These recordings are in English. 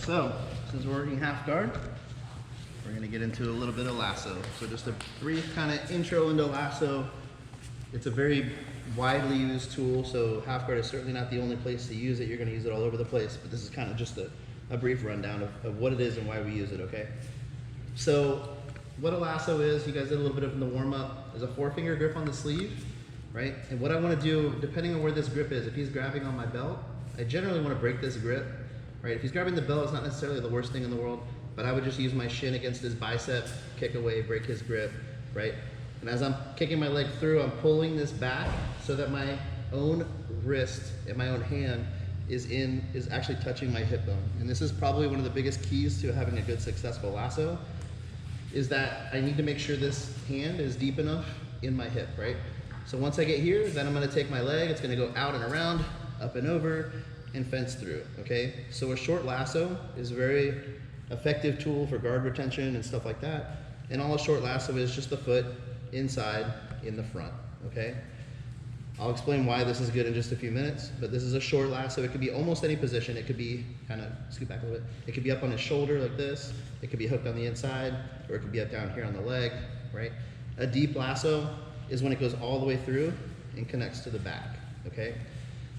So, since we're working half guard, we're gonna get into a little bit of lasso. So just a brief kind of intro into lasso. It's a very widely used tool, so half guard is certainly not the only place to use it. You're gonna use it all over the place, but this is kind of just a brief rundown of what it is and why we use it, okay? So, what a lasso is, you guys did a little bit of in the warm up, is a 4-finger grip on the sleeve, right? And what I wanna do, depending on where this grip is, if he's grabbing on my belt, I generally wanna break this grip, right? If he's grabbing the belt, it's not necessarily the worst thing in the world, but I would just use my shin against his bicep, kick away, break his grip, right? And as I'm kicking my leg through, I'm pulling this back so that my own wrist and my own hand is actually touching my hip bone. And this is probably one of the biggest keys to having a good successful lasso, is that I need to make sure this hand is deep enough in my hip, right? So once I get here, then I'm gonna take my leg, it's gonna go out and around, up and over, and fence through, okay? So a short lasso is a very effective tool for guard retention and stuff like that. And all a short lasso is just the foot inside in the front, okay? I'll explain why this is good in just a few minutes, but this is a short lasso. It could be almost any position. It could be kind of, scoot back a little bit. It could be up on his shoulder like this. It could be hooked on the inside, or it could be up down here on the leg, right? A deep lasso is when it goes all the way through and connects to the back, okay?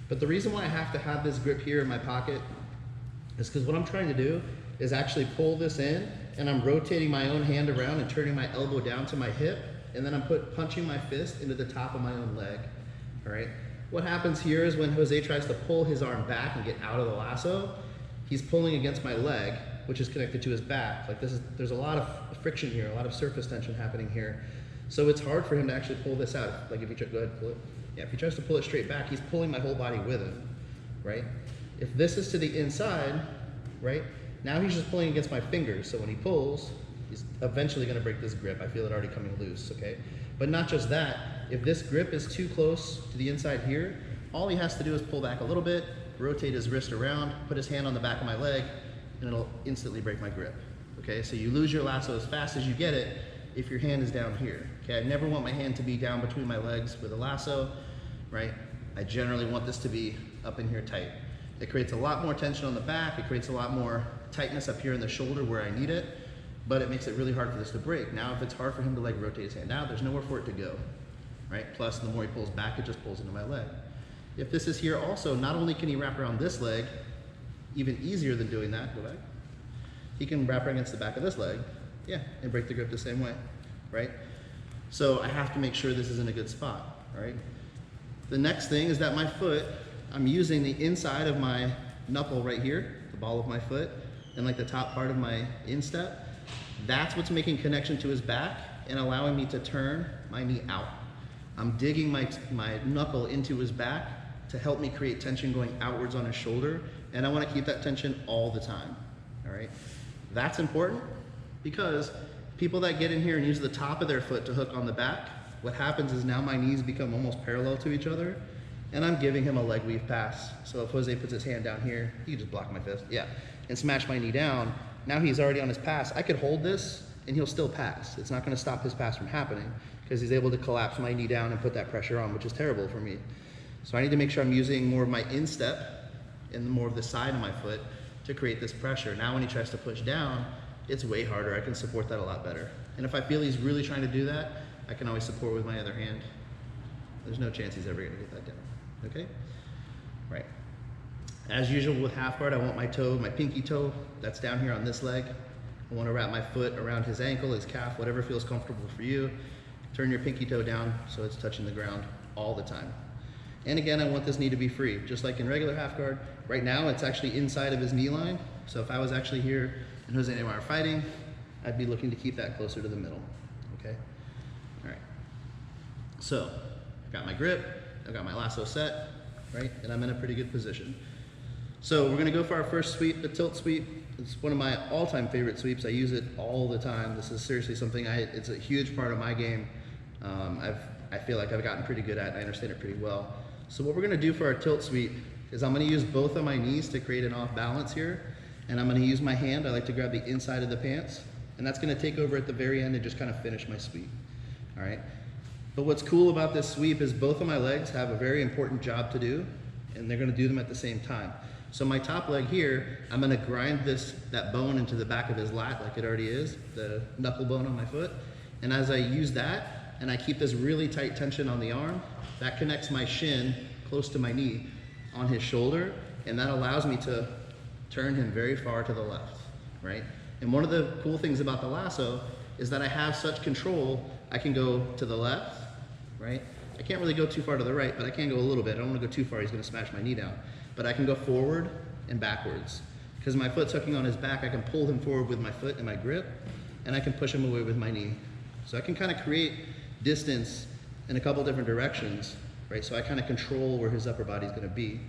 But the reason why I have to have this grip here in my pocket is because what I'm trying to do is actually pull this in, and I'm rotating my own hand around and turning my elbow down to my hip, and then I'm punching my fist into the top of my own leg, all right? What happens here is when Jose tries to pull his arm back and get out of the lasso, he's pulling against my leg, which is connected to his back. Like there's a lot of friction here, a lot of surface tension happening here. So it's hard for him to actually pull this out. Like if you try, go ahead, pull it. Yeah, if he tries to pull it straight back, he's pulling my whole body with him, right? If this is to the inside, right? Now he's just pulling against my fingers. So when he pulls, he's eventually gonna break this grip. I feel it already coming loose, okay? But not just that, if this grip is too close to the inside here, all he has to do is pull back a little bit, rotate his wrist around, put his hand on the back of my leg, and it'll instantly break my grip, okay? So you lose your lasso as fast as you get it if your hand is down here, okay? I never want my hand to be down between my legs with a lasso, right? I generally want this to be up in here tight. It creates a lot more tension on the back, it creates a lot more tightness up here in the shoulder where I need it, but it makes it really hard for this to break. Now, if it's hard for him to like rotate his hand out, there's nowhere for it to go, right? Plus, the more he pulls back, it just pulls into my leg. If this is here also, not only can he wrap around this leg, even easier than doing that, go back, he can wrap against the back of this leg, yeah, and break the grip the same way, right? So I have to make sure this is in a good spot, right? The next thing is that my foot, I'm using the inside of my knuckle right here, the ball of my foot, and like the top part of my instep. That's what's making connection to his back and allowing me to turn my knee out. I'm digging my knuckle into his back to help me create tension going outwards on his shoulder, and I want to keep that tension all the time, all right? That's important because people that get in here and use the top of their foot to hook on the back, what happens is now my knees become almost parallel to each other, and I'm giving him a leg weave pass. So if Jose puts his hand down here, he can just block my fist, yeah, and smash my knee down. Now he's already on his pass. I could hold this and he'll still pass. It's not gonna stop his pass from happening because he's able to collapse my knee down and put that pressure on, which is terrible for me. So I need to make sure I'm using more of my instep and more of the side of my foot to create this pressure. Now when he tries to push down, it's way harder. I can support that a lot better. And if I feel he's really trying to do that, I can always support with my other hand. There's no chance he's ever gonna get that down, okay? Right. As usual with half guard, I want my toe, my pinky toe, that's down here on this leg. I wanna wrap my foot around his ankle, his calf, whatever feels comfortable for you. Turn your pinky toe down so it's touching the ground all the time. And again, I want this knee to be free, just like in regular half guard. Right now, it's actually inside of his knee line. So if I was actually here and Jose and I are fighting, I'd be looking to keep that closer to the middle, okay? All right. So, I've got my grip, I've got my lasso set, right? And I'm in a pretty good position. So we're gonna go for our first sweep, the tilt sweep. It's one of my all-time favorite sweeps. I use it all the time. This is seriously something it's a huge part of my game. I feel like I've gotten pretty good at it. I understand it pretty well. So what we're gonna do for our tilt sweep is I'm gonna use both of my knees to create an off balance here. And I'm gonna use my hand. I like to grab the inside of the pants. And that's gonna take over at the very end and just kind of finish my sweep, all right? But what's cool about this sweep is both of my legs have a very important job to do, and they're gonna do them at the same time. So my top leg here, I'm gonna grind that bone into the back of his lat like it already is, the knuckle bone on my foot. And as I use that, and I keep this really tight tension on the arm, that connects my shin close to my knee on his shoulder, and that allows me to turn him very far to the left, right? And one of the cool things about the lasso is that I have such control, I can go to the left, right? I can't really go too far to the right, but I can go a little bit. I don't want to go too far, he's going to smash my knee down. But I can go forward and backwards. Because my foot's hooking on his back, I can pull him forward with my foot and my grip, and I can push him away with my knee. So I can kind of create distance in a couple different directions, right? So I kind of control where his upper body is going to be.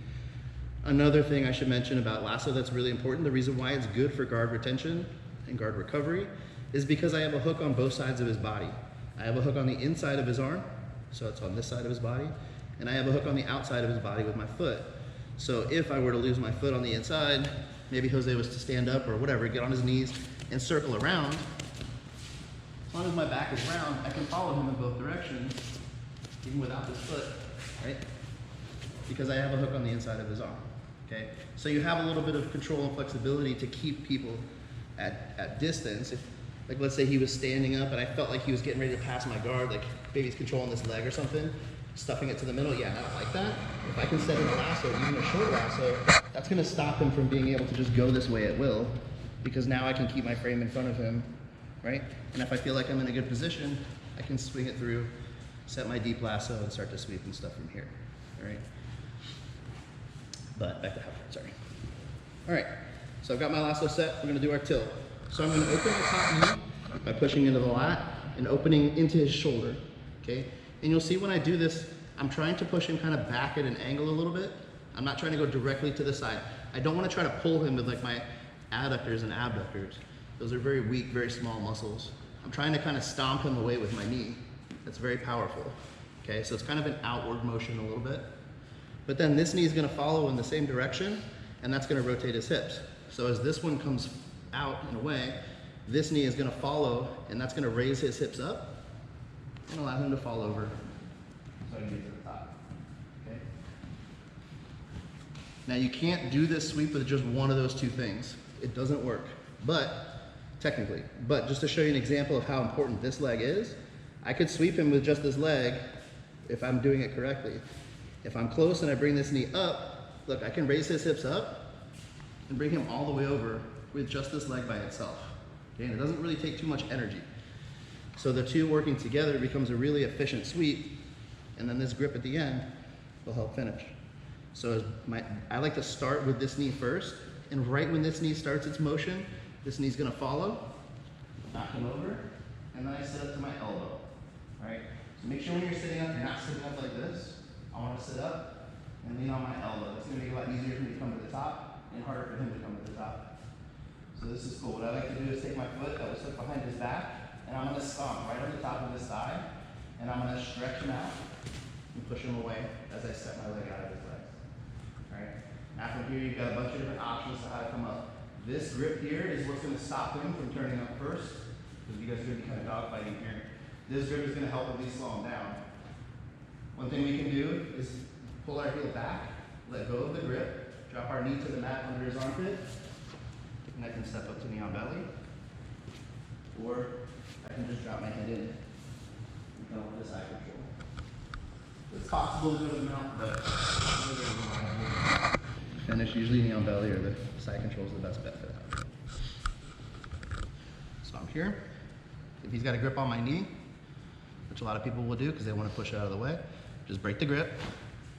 Another thing I should mention about lasso that's really important, the reason why it's good for guard retention and guard recovery, is because I have a hook on both sides of his body. I have a hook on the inside of his arm, so it's on this side of his body, and I have a hook on the outside of his body with my foot. So if I were to lose my foot on the inside, maybe Jose was to stand up or whatever, get on his knees and circle around, as long as my back is round, I can follow him in both directions, even without his foot, right? Because I have a hook on the inside of his arm, okay? So you have a little bit of control and flexibility to keep people at distance. If, like, let's say he was standing up and I felt like he was getting ready to pass my guard, like maybe he's controlling this leg or something, stuffing it to the middle, yeah, I don't like that. If I can set in a lasso, even a short lasso, that's gonna stop him from being able to just go this way at will, because now I can keep my frame in front of him, right? And if I feel like I'm in a good position, I can swing it through, set my deep lasso, and start to sweep and stuff from here, all right? But back to half guard, sorry. All right, so I've got my lasso set, we're gonna do our tilt. So I'm gonna open the top knee by pushing into the lat and opening into his shoulder, okay? And you'll see when I do this, I'm trying to push him kind of back at an angle a little bit. I'm not trying to go directly to the side. I don't want to try to pull him with like my adductors and abductors. Those are very weak, very small muscles. I'm trying to kind of stomp him away with my knee. That's very powerful. Okay, so it's kind of an outward motion a little bit. But then this knee is going to follow in the same direction, and that's going to rotate his hips. So as this one comes out and away, this knee is going to follow, and that's going to raise his hips up and allow him to fall over so I can get to the top, okay? Now you can't do this sweep with just one of those two things. It doesn't work, but technically. But just to show you an example of how important this leg is, I could sweep him with just this leg if I'm doing it correctly. If I'm close and I bring this knee up, look, I can raise his hips up and bring him all the way over with just this leg by itself. Okay, and it doesn't really take too much energy. So the two working together becomes a really efficient sweep, and then this grip at the end will help finish. So I like to start with this knee first, and right when this knee starts its motion, this knee's gonna follow, knock him over, and then I sit up to my elbow, all right? So make sure when you're sitting up, you're not sitting up like this. I wanna sit up and lean on my elbow. It's gonna make it a lot easier for me to come to the top and harder for him to come to the top. So this is cool. What I like to do is take my foot that was hooked behind his back, and I'm gonna stomp right on the top of his thigh, and I'm gonna stretch him out and push him away as I step my leg out of his legs. All right. Now from here, you've got a bunch of different options to how to come up. This grip here is what's gonna stop him from turning up first, because you guys are gonna be kind of dogfighting here. This grip is gonna help at least slow him down. One thing we can do is pull our heel back, let go of the grip, drop our knee to the mat under his armpit, and I can step up to knee on belly, or I can just drop my head in and go with the side control. It's possible to go to the mount, but finish usually knee on belly or the side control is the best bet for that. So I'm here. If he's got a grip on my knee, which a lot of people will do because they want to push it out of the way, just break the grip,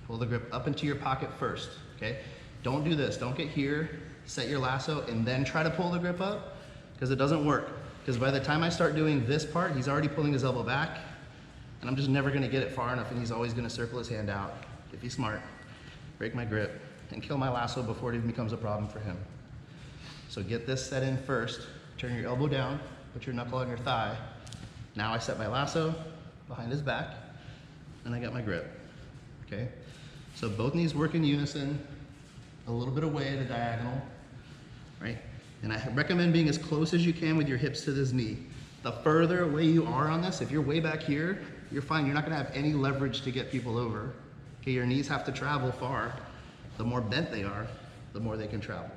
pull the grip up into your pocket first, okay? Don't do this, don't get here, set your lasso, and then try to pull the grip up, because it doesn't work. Because by the time I start doing this part, he's already pulling his elbow back, and I'm just never gonna get it far enough, and he's always gonna circle his hand out. If he's smart, break my grip, and kill my lasso before it even becomes a problem for him. So get this set in first, turn your elbow down, put your knuckle on your thigh. Now I set my lasso behind his back, and I got my grip, okay? So both knees work in unison, a little bit away at a diagonal, right? And I recommend being as close as you can with your hips to this knee. The further away you are on this, if you're way back here, you're fine. You're not gonna have any leverage to get people over. Okay, your knees have to travel far. The more bent they are, the more they can travel,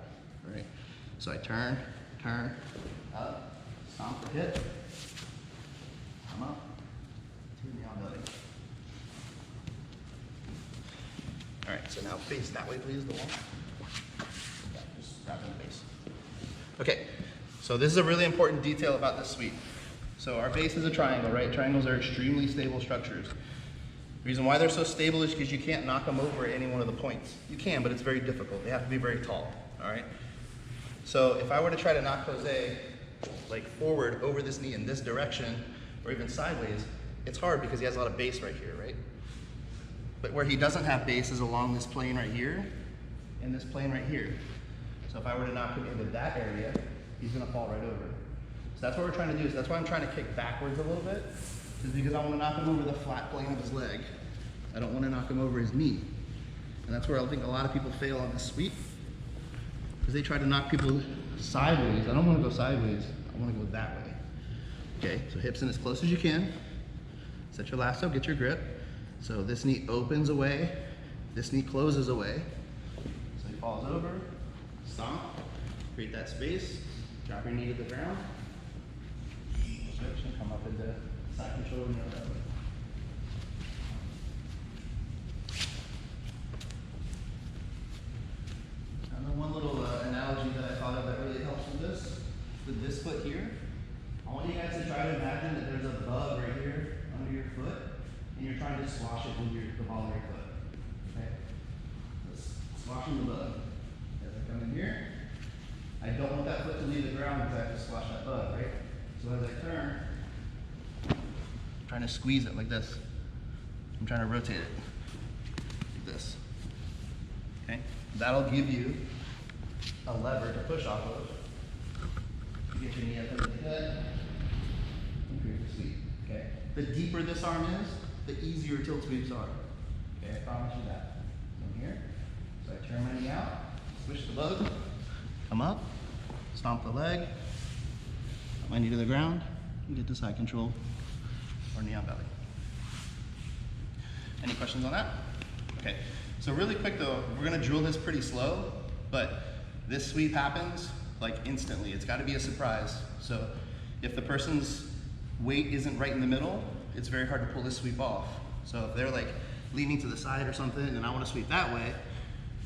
all right? So I turn, up, stomp the hip, come up, to the belly. All right, so now face that way, please, the wall. Yeah, just grab the base. Okay, so this is a really important detail about this sweep. So our base is a triangle, right? Triangles are extremely stable structures. The reason why they're so stable is because you can't knock them over at any one of the points. You can, but it's very difficult. They have to be very tall, all right? So if I were to try to knock Jose like forward over this knee in this direction, or even sideways, it's hard because he has a lot of base right here, right? But where he doesn't have base is along this plane right here, and this plane right here. So if I were to knock him into that area, he's gonna fall right over. So that's what we're trying to do. So that's why I'm trying to kick backwards a little bit, is because I want to knock him over the flat plane of his leg. I don't want to knock him over his knee. And that's where I think a lot of people fail on this sweep, because they try to knock people sideways. I don't want to go sideways. I want to go that way. Okay, so hips in as close as you can. Set your lasso, get your grip. So this knee opens away, this knee closes away. So he falls over, stomp, create that space, drop your knee to the ground, switch and come up into side control and the other way. And then one little analogy that I thought of that really helps with this foot here. I want you guys to try to imagine that there's a bug right here under your foot, and you're trying to squash it with the ball of your foot. Okay? So squashing the bug. As I come in here, I don't want that foot to leave the ground because I have to squash that bug, right? So as I turn, I'm trying to squeeze it like this. I'm trying to rotate it like this. Okay? That'll give you a lever to push off of. Get your knee up into the head and create the sweep. Okay? The deeper this arm is, the easier tilt sweeps are. Okay, I promise you that. From here, so I turn my knee out, switch the bug, come up, stomp the leg, put my knee to the ground, and get to side control or knee on belly. Any questions on that? Okay, so really quick though, we're gonna drill this pretty slow, but this sweep happens like instantly. It's gotta be a surprise. So if the person's weight isn't right in the middle, it's very hard to pull this sweep off. So if they're like leaning to the side or something and I wanna sweep that way,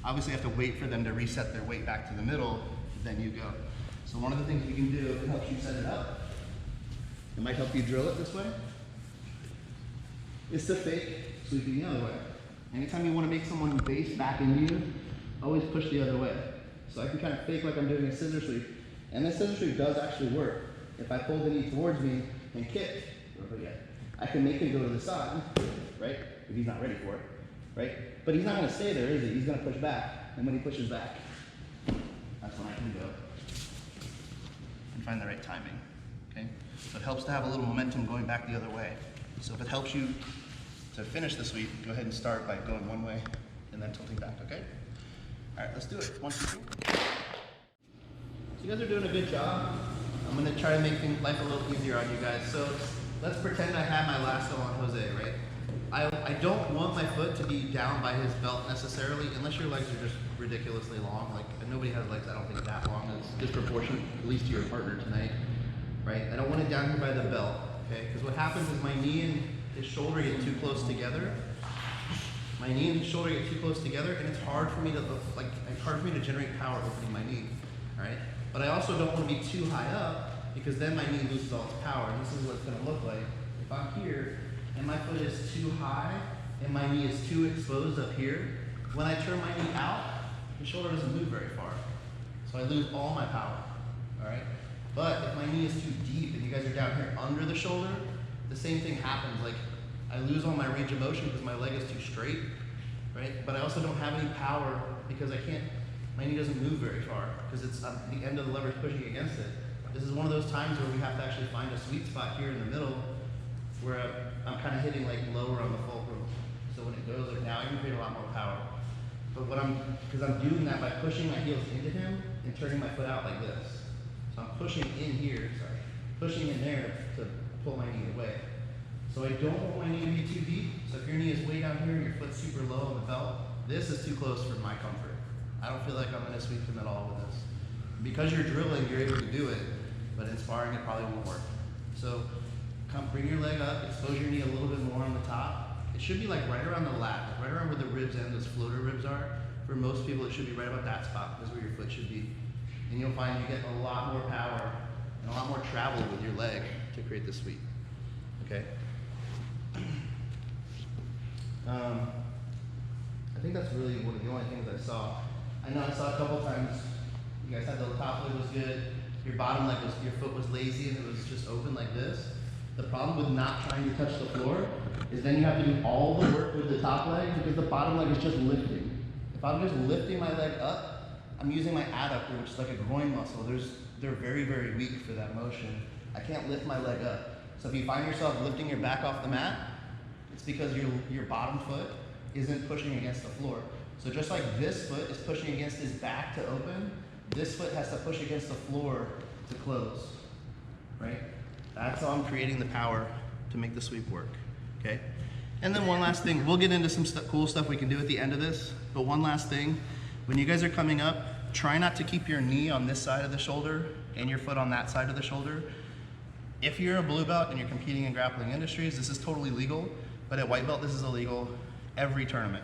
obviously I have to wait for them to reset their weight back to the middle, then you go. So one of the things you can do to help you set it up, it might help you drill it this way, is to fake sweeping the other way. Anytime you wanna make someone base back into you, always push the other way. So I can kind of fake like I'm doing a scissor sweep. And this scissor sweep does actually work. If I pull the knee towards me and kick, I can make him go to the side, right? If he's not ready for it, right? But he's not gonna stay there, is he? He's gonna push back. And when he pushes back, that's when I can go and find the right timing, okay? So it helps to have a little momentum going back the other way. So if it helps you to finish the sweep, go ahead and start by going one way and then tilting back, okay? All right, let's do it. 1, 2, 3. So you guys are doing a good job. I'm gonna try to make life a little easier on you guys. So let's pretend I have my lasso on Jose, right? I don't want my foot to be down by his belt necessarily, unless your legs are just ridiculously long. Like, nobody has legs, I don't think, that long. It's disproportionate, at least to your partner tonight, right? I don't want it down here by the belt, okay? Because what happens is my knee and his shoulder get too close together. My knee and shoulder get too close together, and it's hard for me to generate power opening my knee, right? But I also don't want to be too high up, because then my knee loses all its power. And this is what it's going to look like. If I'm here, and my foot is too high, and my knee is too exposed up here, when I turn my knee out, the shoulder doesn't move very far. So I lose all my power, all right? But if my knee is too deep, and you guys are down here under the shoulder, the same thing happens. Like, I lose all my range of motion because my leg is too straight, right? But I also don't have any power because my knee doesn't move very far because it's the end of the lever is pushing against it. This is one of those times where we have to actually find a sweet spot here in the middle where I'm kind of hitting like lower on the fulcrum. So when it goes like now, I can create a lot more power. But because I'm doing that by pushing my heels into him and turning my foot out like this. So I'm pushing in here, pushing in there to pull my knee away. So I don't want my knee to be too deep. So if your knee is way down here and your foot's super low on the belt, this is too close for my comfort. I don't feel like I'm gonna sweep him at all with this. Because you're drilling, you're able to do it, but in sparring, it probably won't work. So come, bring your leg up, expose your knee a little bit more on the top. It should be like right around the lat, right around where the ribs end, those floater ribs are. For most people, it should be right about that spot. That's where your foot should be. And you'll find you get a lot more power and a lot more travel with your leg to create the sweep, okay? I think that's really one of the only things I saw. I know I saw a couple times, you guys had the top leg was good, your bottom leg was, your foot was lazy and it was just open like this. The problem with not trying to touch the floor is then you have to do all the work with the top leg because the bottom leg is just lifting. If I'm just lifting my leg up, I'm using my adductor, which is like a groin muscle. They're very, very weak for that motion. I can't lift my leg up. So if you find yourself lifting your back off the mat, it's because your bottom foot isn't pushing against the floor. So just like this foot is pushing against his back to open, this foot has to push against the floor to close, right? That's how I'm creating the power to make the sweep work, okay? And then one last thing, we'll get into some cool stuff we can do at the end of this, but one last thing, when you guys are coming up, try not to keep your knee on this side of the shoulder and your foot on that side of the shoulder. If you're a blue belt and you're competing in grappling industries, this is totally legal, but at white belt, this is illegal every tournament.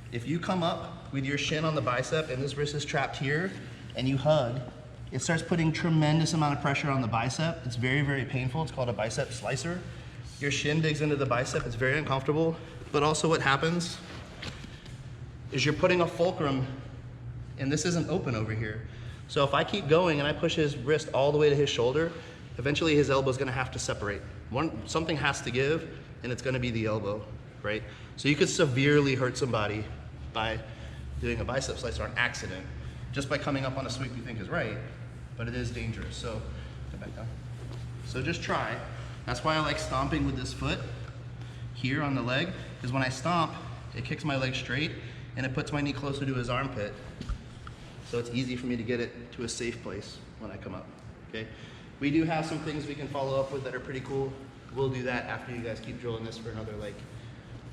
If you come up with your shin on the bicep and this wrist is trapped here and you hug, it starts putting tremendous amount of pressure on the bicep. It's very, very painful. It's called a bicep slicer. Your shin digs into the bicep. It's very uncomfortable. But also what happens is you're putting a fulcrum, and this isn't open over here. So if I keep going and I push his wrist all the way to his shoulder, eventually his elbow is gonna have to separate. Something has to give, and it's gonna be the elbow, right? So you could severely hurt somebody by doing a bicep slicer on accident, just by coming up on a sweep you think is right, but it is dangerous. So, come back down. So just try. That's why I like stomping with this foot here on the leg, because when I stomp, it kicks my leg straight and it puts my knee closer to his armpit. So it's easy for me to get it to a safe place when I come up, okay? We do have some things we can follow up with that are pretty cool. We'll do that after you guys keep drilling this for another like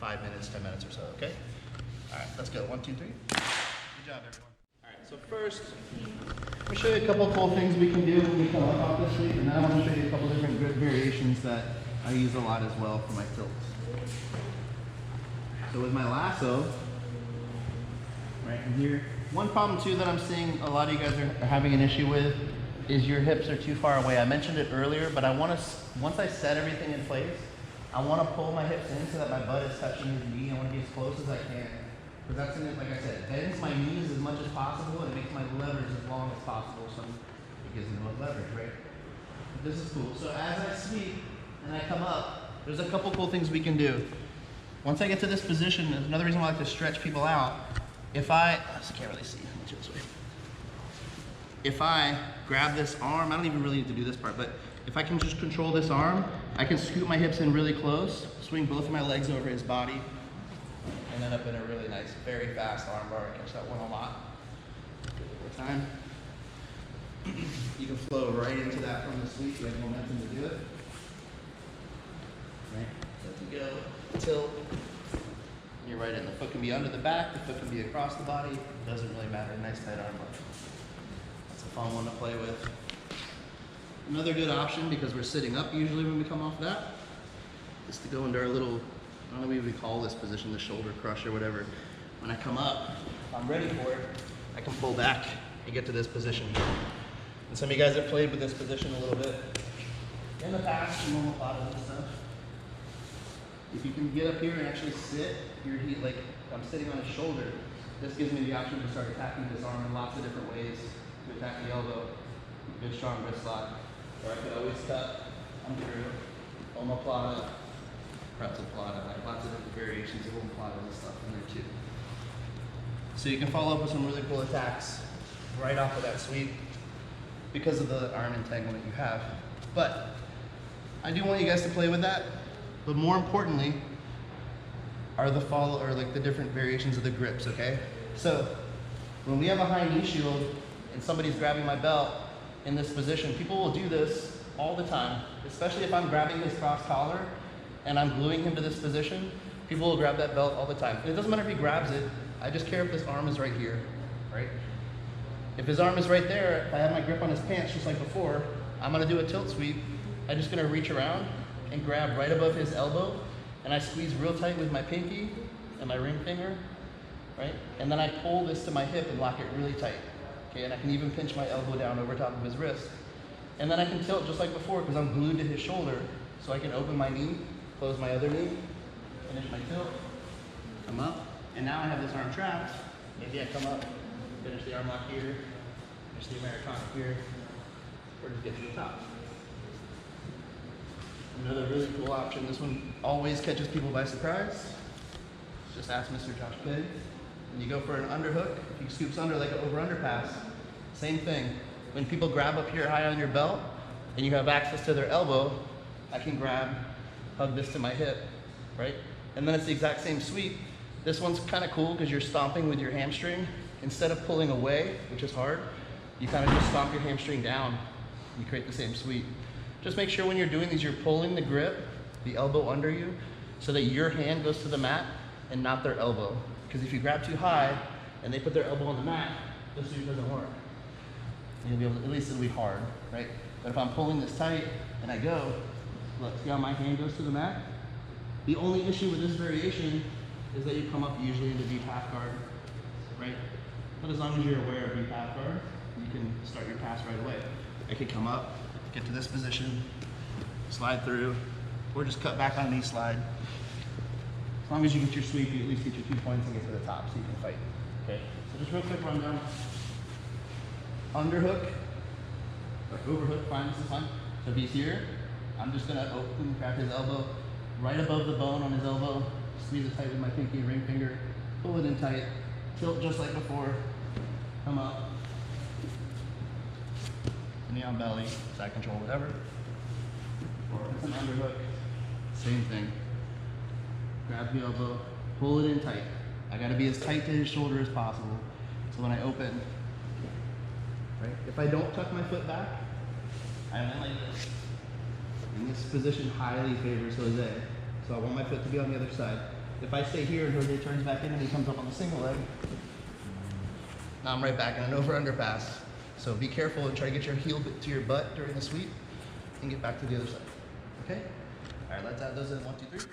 5 minutes, 10 minutes or so, okay? All right, let's go, 1, 2, 3. Good job, everyone. All right, so first, let me show you a couple cool things we can do when we come up off this sweep, and then I want to show you a couple different good variations that I use a lot as well for my tilts. So with my lasso, right in here, one problem too that I'm seeing a lot of you guys are having an issue with is your hips are too far away. I mentioned it earlier, but I want to, once I set everything in place, I want to pull my hips in so that my butt is touching his knee. I want to be as close as I can. Because that's in it, like I said, bends my knees as much as possible and it makes my levers as long as possible, so it gives me the most leverage, right? But this is cool. So as I sweep and I come up, there's a couple cool things we can do. Once I get to this position, there's another reason why I like to stretch people out. If I can't really see, let me do it this way. If I grab this arm, I don't even really need to do this part, but if I can just control this arm, I can scoot my hips in really close, swing both of my legs over his body, and end up in a really nice, very fast arm bar. I catch that one a lot. Do it one more time. You can flow right into that from the sweep. You have momentum to do it. Right. Let it go. Tilt. You're right in. The foot can be under the back. The foot can be across the body. It doesn't really matter. Nice tight arm bar. That's a fun one to play with. Another good option, because we're sitting up usually when we come off that, is to go into our little, I don't know what we call this position, the shoulder crush or whatever. When I come up, if I'm ready for it, I can pull back and get to this position. And some of you guys have played with this position a little bit in the past, in omoplata and stuff. If you can get up here and actually sit your heat, like I'm sitting on his shoulder, this gives me the option to start attacking this arm in lots of different ways to attack the elbow. Good strong wrist lock. Or I could always cut, come through, omoplata, pretzel plata, like lots of different variations of omoplata and stuff in there too. So you can follow up with some really cool attacks right off of that sweep because of the arm entanglement you have. But I do want you guys to play with that, but more importantly are the different variations of the grips, okay? So when we have a high knee shield and somebody's grabbing my belt in this position, people will do this all the time, especially if I'm grabbing his cross collar and I'm gluing him to this position. People will grab that belt all the time. And it doesn't matter if he grabs it, I just care if this arm is right here, right? if his arm is right there, if I have my grip on his pants just like before, I'm gonna do a tilt sweep. I'm just gonna reach around and grab right above his elbow, and I squeeze real tight with my pinky and my ring finger, right? And then I pull this to my hip and lock it really tight, okay? And I can even pinch my elbow down over top of his wrist. And then I can tilt just like before because I'm glued to his shoulder, so I can open my knee, close my other knee, finish my tilt, come up, and now I have this arm trapped. Maybe I come up, finish the arm lock here, finish the Americana here, or just get to the top. Another really cool option, this one always catches people by surprise. Just ask Mr. Josh Pig. When you go for an underhook, if he scoops under like an over-under pass, same thing. When people grab up here high on your belt and you have access to their elbow, I can grab, hug this to my hip, right? And then it's the exact same sweep. This one's kind of cool because you're stomping with your hamstring. Instead of pulling away, which is hard, you kind of just stomp your hamstring down. You create the same sweep. Just make sure when you're doing these, you're pulling the grip, the elbow under you, so that your hand goes to the mat and not their elbow. Because if you grab too high and they put their elbow on the mat, this sweep doesn't work. You'll be able to, at least it'll be hard, right? But if I'm pulling this tight and I go, look, see how my hand goes to the mat? The only issue with this variation is that you come up usually into deep half guard, right? But as long as you're aware of deep half guard, you can start your pass right away. I could come up, get to this position, slide through, or just cut back on knee slide. As long as you get your sweep, you at least get your 2 points and get to the top so you can fight. Okay, so just real quick rundown. Underhook, or overhook, fine, this is fine. So if he's here, I'm just gonna open, grab his elbow, right above the bone on his elbow, squeeze it tight with my pinky and ring finger, pull it in tight, tilt just like before, come up, knee on belly, side control, whatever. Or if it's an underhook, same thing. Grab the elbow, pull it in tight. I gotta be as tight to his shoulder as possible. So when I open, right? If I don't tuck my foot back, I land like this. And this position highly favors Jose. So I want my foot to be on the other side. If I stay here and Jose turns back in and he comes up on the single leg, now I'm right back in an over-under pass. So be careful and try to get your heel to your butt during the sweep and get back to the other side. Okay? All right, let's add those in. 1, 2, 3.